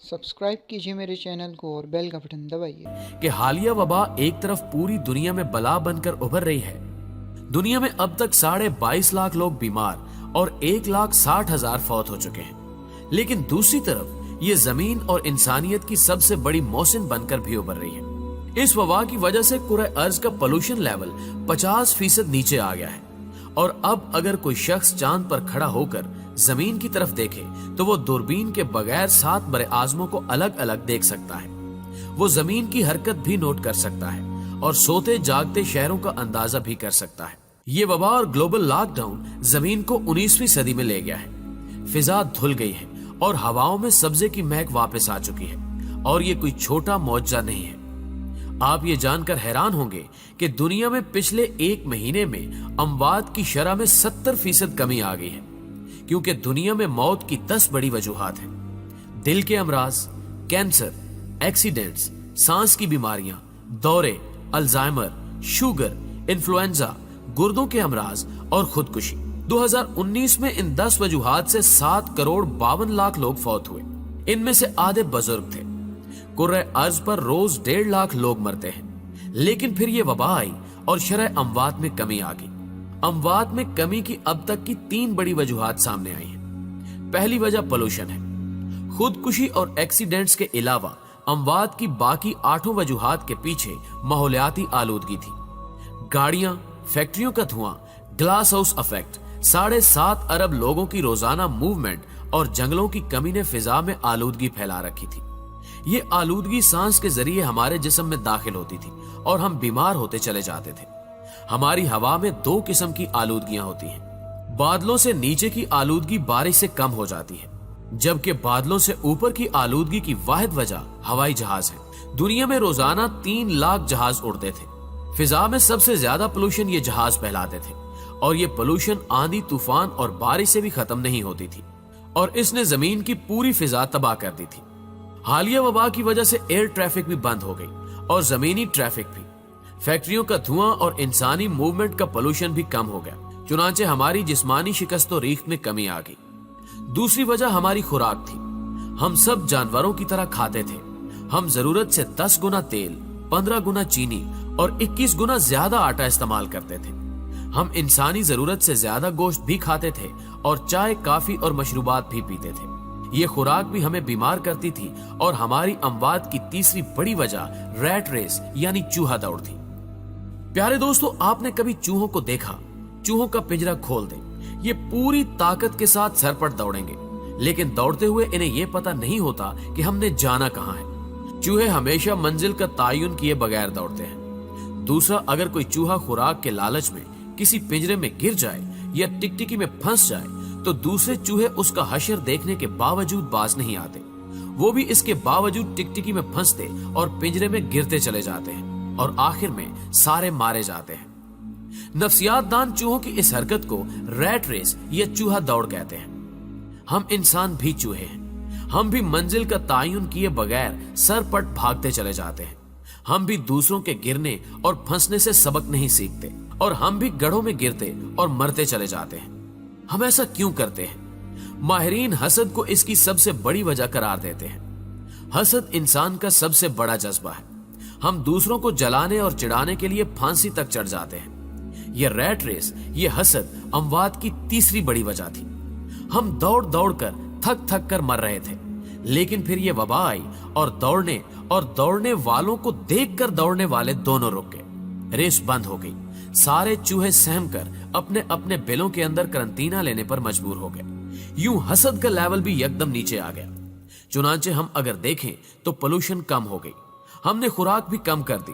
Subscribe कीजिए मेरे channel को और बेल का बटन दबाइए कि हालिया वबा एक तरफ पूरी दुनिया में बला बनकर उभर रही है। दुनिया में अब तक 22.5 लाख लोग बीमार और 1,60,000 फौत हो चुके हैं, लेकिन दूसरी तरफ ये जमीन और इंसानियत की सबसे बड़ी मौसिन बनकर भी उभर रही है। इस वबा की वजह से कुरे अर्ज का पोल्यूशन लेवल 50% नीचे आ गया है और अब अगर कोई शख्स चांद पर खड़ा होकर जमीन की तरफ देखे तो वो दूरबीन के बगैर 7 बड़े आजमों को अलग अलग देख सकता है। वो जमीन की हरकत भी नोट कर सकता है और सोते जागते शहरों का अंदाजा भी कर सकता है। ये वबा और ग्लोबल लॉकडाउन जमीन को 19वीं सदी में ले गया है। फिजा धुल गई है और हवाओं में सब्जे की महक वापस आ चुकी है और ये कोई छोटा मौजज़ा नहीं है। आप ये जानकर हैरान होंगे कि दुनिया में पिछले 1 महीने में अमवात की शरह में 70% कमी आ गई है, क्योंकि दुनिया में मौत की 10 बड़ी वजूहात हैं। दिल के अमराज, कैंसर, एक्सीडेंट्स, सांस की बीमारियां, दौरे, अल्जाइमर, शुगर, इन्फ्लुएंजा, गुर्दों के अमराज और खुदकुशी। 2019 में इन 10 वजूहात से 7,52,00,000 लोग फौत हुए। इनमें से आधे बुजुर्ग थे। कुर्रे अर्ज पर रोज 1.5 लाख लोग मरते हैं, लेकिन फिर ये वबा आई और शरह अमवात में कमी आ गई। अमवात में कमी की अब तक की 3 बड़ी वजूहात सामने आई हैं। पहली वजह पोल्यूशन है। खुदकुशी और एक्सीडेंट्स के अलावा अमवात की बाकी 8 वजूहात के पीछे माहौलियाती आलूदगी थी। गाड़ियां, फैक्ट्रियों का धुआं, ग्लास हाउस इफेक्ट, 7.5 अरब लोगों की रोजाना मूवमेंट और जंगलों की कमी ने फिजा में आलूदगी फैला रखी थी। ये आलूदगी सांस के जरिए हमारे जिस्म में दाखिल होती थी और हम बीमार होते चले जाते थे। हमारी हवा में 2 किस्म की आलूदगियां होती हैं। बादलों से नीचे की आलूदगी बारिश से कम हो जाती है, जबकि बादलों से ऊपर की आलूदगी की वाहिद वजह हवाई जहाज है। दुनिया में रोजाना 3 लाख जहाज उड़ते थे। फिजा में सबसे ज्यादा पोल्यूशन ये जहाज फैलाते थे और ये पोल्यूशन आंधी, तूफान और बारिश से भी खत्म नहीं होती थी और इसने जमीन की पूरी फिजा तबाह कर दी थी। हालिया वबा की वजह से एयर ट्रैफिक भी बंद हो गई और जमीनी ट्रैफिक भी। फैक्ट्रियों का धुआं और इंसानी मूवमेंट का पोल्यूशन भी कम हो गया, चुनांचे हमारी जिस्मानी शिकस्त और रीख में कमी आ गई। दूसरी वजह हमारी खुराक थी। हम सब जानवरों की तरह खाते थे। हम जरूरत से 10 गुना तेल, 15 गुना चीनी और 21 गुना ज्यादा आटा इस्तेमाल करते थे। हम इंसानी जरूरत से ज्यादा गोश्त भी खाते थे और चाय, काफी और मशरूबात भी पीते थे। ये खुराक भी हमें बीमार करती थी और हमारी अमवात की तीसरी बड़ी वजह रैट रेस यानी चूहा दौड़ थी। प्यारे दोस्तों, आपने कभी चूहों को देखा? चूहों का पिंजरा खोल दें, ये पूरी ताकत के साथ सर पर दौड़ेंगे, लेकिन दौड़ते हुए इन्हें यह पता नहीं होता कि हमने जाना कहां है। चूहे हमेशा मंजिल का तायुन किए बगैर दौड़ते हैं। दूसरा, अगर कोई चूहा खुराक के लालच में किसी पिंजरे में गिर जाए या टिकटिकी में फंस जाए तो दूसरे चूहे उसका हशर देखने के बावजूद बाज नहीं आते। वो भी इसके बावजूद टिकटिकी में फंसते और पिंजरे में गिरते चले जाते हैं और आखिर में सारे मारे जाते हैं। नफ्सियात दान चूहों की इस हरकत को रैट रेस या चूहा दौड़ कहते हैं। हम इंसान भी चूहे हैं। हम भी मंजिल का तायुन किए बगैर सरपट भागते चले जाते हैं। हम भी दूसरों के गिरने और फंसने से सबक नहीं सीखते और हम भी गड्ढों में गिरते और मरते चले जाते हैं। हम ऐसा क्यों करते हैं? माहिरीन हसद को इसकी सबसे बड़ी वजह करार देते हैं। हसद इंसान का सबसे बड़ा जज्बा है। हम दूसरों को जलाने और चिढ़ाने के लिए फांसी तक चढ़ जाते हैं। यह रैट रेस, यह हसद अमवात की तीसरी बड़ी वजह थी। हम दौड़ दौड़ कर थक थक कर मर रहे थे, लेकिन फिर यह वबा आई और दौड़ने वालों को देखकर दौड़ने वाले दोनों रुक गए। रेस बंद हो गई। सारे चूहे सहम कर अपने अपने बिलों के अंदर करंटीना लेने पर मजबूर हो गए। यूं हसद का लेवल भी एकदम नीचे आ गया। चुनांचे हम अगर देखें तो पोल्यूशन कम हो गई। हमने खुराक भी कम कर दी।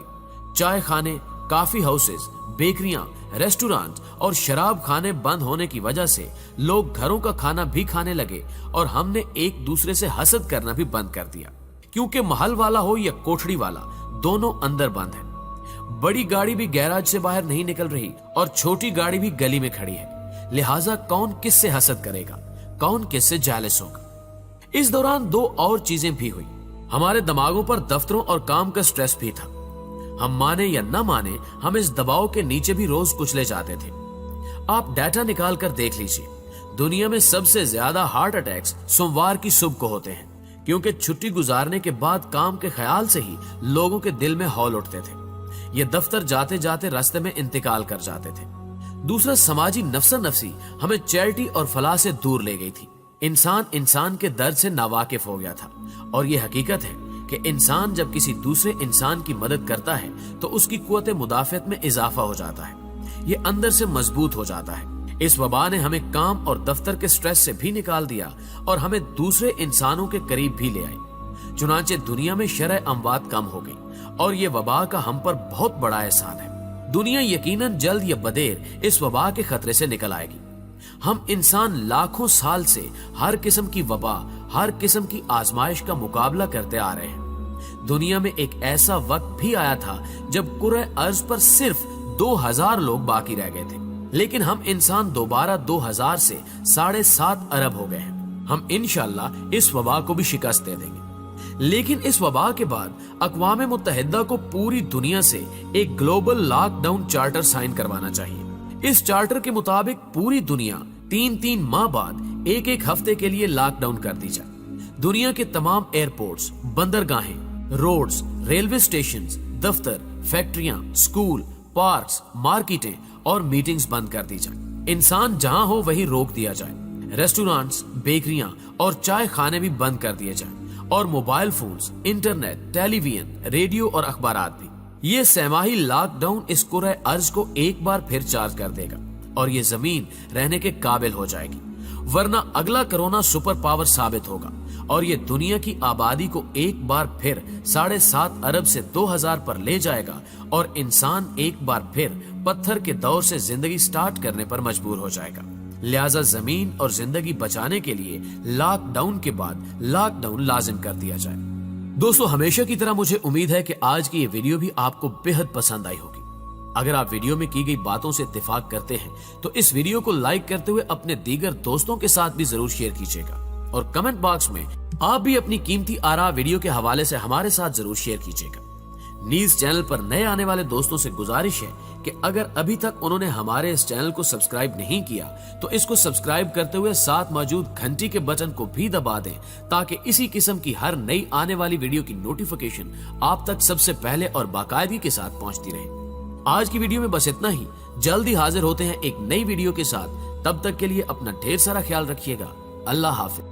चाय खाने, काफी हाउसेस, बेकरियां, रेस्टोरेंट और शराब खाने बंद होने की वजह से लोग घरों का खाना भी खाने लगे और हमने एक दूसरे से हसद करना भी बंद कर दिया, क्योंकि महल वाला हो या कोठड़ी वाला, दोनों अंदर बंद है। बड़ी गाड़ी भी गैराज से बाहर नहीं निकल रही और छोटी गाड़ी भी गली में खड़ी है। लिहाजा कौन किससे हसद करेगा, कौन किससे जेलस होगा। इस दौरान 2 और चीजें भी हुई। हमारे दिमागों पर दफ्तरों और काम का स्ट्रेस भी था। हम माने या न माने, हम इस दबाव के नीचे भी रोज कुचले जाते थे। आप डाटा निकाल कर देख लीजिए, दुनिया में सबसे ज्यादा हार्ट अटैक्स सोमवार की सुबह को होते हैं, क्योंकि छुट्टी गुजारने के बाद काम के ख्याल से ही लोगों के दिल में हौल उठते थे। ये दफ्तर जाते जाते रास्ते में इंतकाल कर जाते थे। दूसरा, समाजी नफसा नफसी हमें चैरिटी और फलाह से दूर ले गई थी। इंसान इंसान के दर्द से नावाकिफ हो गया था और ये हकीकत है कि इंसान जब किसी दूसरे इंसान की मदद करता है तो उसकी कुव्वत मुदाफियत में इजाफा हो जाता है, ये अंदर से मजबूत हो जाता है। इस वबा ने हमें काम और दफ्तर के स्ट्रेस से भी निकाल दिया और हमें दूसरे इंसानों के करीब भी ले आई। चुनांचे दुनिया में शरह अमवात कम हो गई और ये वबा का हम पर बहुत बड़ा एहसान है। दुनिया यकीनन जल्द या बदेर इस वबा के खतरे से निकल आएगी। हम इंसान लाखों साल से हर किस्म की वबा, हर किस्म की आजमाइश का मुकाबला करते आ रहे हैं। दुनिया में एक ऐसा वक्त भी आया था जब कुरे अर्ज पर सिर्फ 2000 लोग बाकी रह गए थे, लेकिन हम इंसान दोबारा 2000 से 7.5 अरब हो गए हैं। हम इंशाअल्लाह इस वबा को भी शिकस्त दे देंगे। लेकिन इस वबा के बाद अक़वाम मुत्तहिदा को पूरी दुनिया से एक ग्लोबल लॉकडाउन चार्टर साइन करवाना चाहिए। इस चार्टर के मुताबिक पूरी दुनिया 3-3 माह बाद एक हफ्ते के लिए लॉकडाउन कर दी जाए। दुनिया के तमाम एयरपोर्ट्स, बंदरगाहें, रोड्स, रेलवे स्टेशन, दफ्तर, फैक्ट्रियां, स्कूल, पार्क्स, मार्केटें और मीटिंग्स बंद कर दी जाए। इंसान जहां हो वहीं रोक दिया जाए। रेस्टोरेंट्स, बेकरियां और चाय खाने भी बंद कर दिए जाए और mobile phones, internet, television, radio और अखबारात भी। ये सहमाही लॉकडाउन इस कुरे अर्ज को एक बार फिर चार्ज कर देगा और ये जमीन रहने के काबिल हो जाएगी। वरना अगला कोरोना सुपर पावर साबित होगा और ये दुनिया की आबादी को एक बार फिर 7.5 अरब से 2000 पर ले जाएगा और इंसान एक बार फिर पत्थर के दौर से जिंदगी स्टार्ट करने पर मजबूर हो जाएगा। लिहाजा जमीन और जिंदगी बचाने के लिए लॉकडाउन के बाद लॉकडाउन लाजिम कर दिया जाए। दोस्तों, हमेशा की तरह मुझे उम्मीद है कि आज की ये वीडियो भी आपको बेहद पसंद आई होगी। अगर आप वीडियो में की गई बातों से इत्तेफाक करते हैं तो इस वीडियो को लाइक करते हुए अपने दीगर दोस्तों के साथ भी जरूर शेयर कीजिएगा और कमेंट बॉक्स में आप भी अपनी कीमती आरा वीडियो के हवाले से हमारे साथ जरूर शेयर कीजिएगा। न्यूज़ चैनल पर नए आने वाले दोस्तों से गुजारिश है कि अगर अभी तक उन्होंने हमारे इस चैनल को सब्सक्राइब नहीं किया तो इसको सब्सक्राइब करते हुए साथ मौजूद घंटी के बटन को भी दबा दें ताकि इसी किस्म की हर नई आने वाली वीडियो की नोटिफिकेशन आप तक सबसे पहले और बाकायदगी के साथ पहुंचती रहे। आज की वीडियो में बस इतना ही। जल्दी हाजिर होते हैं एक नई वीडियो के साथ। तब तक के लिए अपना ढेर सारा ख्याल रखिएगा। अल्लाह हाफिज।